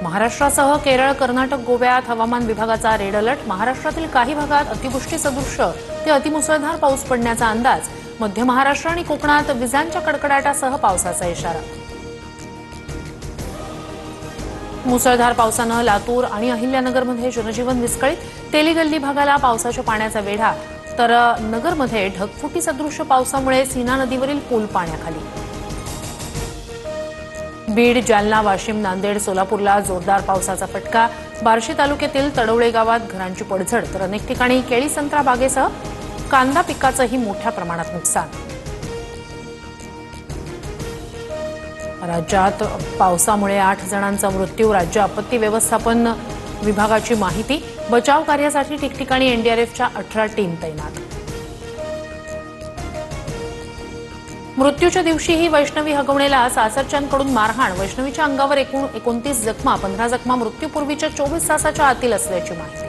महाराष्ट्रासह केरळ, कर्नाटक, गोव्यात हवामान विभागाचा रेड अलर्ट। महाराष्ट्रातील काही भागात अतिवृष्टीसदृश ते अतिमुसळधार पाऊस पडण्याचा अंदाज। मध्य महाराष्ट्र आणि कोकणात विजांच्या कडकडाटासह पावसाचा इशारा। मुसळधार पावसानं लातूर आणि अहिल्यानगरमध्ये जनजीवन विस्कळीत। तेलीगल्ली भागाला पावसाच्या पाण्याचा वेढा, तर नगरमध्ये ढगफुटीसदृश पावसामुळे सीना नदीवरील पूल पाण्याखाली। बीड, जालना, वाशिम, नांदेड, सोलापूरला जोरदार पावसाचा फटका। बार्शी तालुक्यातील तडवळे गावात घरांची पडझड, तर अनेक ठिकाणी केळी संत्रा बागेसह कांदा पिकाचंही मोठ्या प्रमाणात नुकसान। राज्यात पावसामुळे 8 जणांचा मृत्यू। राज्य आपत्ती व्यवस्थापन विभागाची माहिती। बचाव कार्यासाठी ठिकठिकाणी एनडीआरएफच्या 18 टीम तैनात। मृत्यूच्या दिवशीही वैष्णवी हगवणेला सासरच्यांकडून मारहाण। वैष्णवीच्या अंगावर एकूण 29 जखमा, 15 जखमा मृत्यूपूर्वीच्या 24 तासाच्या आतील असल्याची माहिती।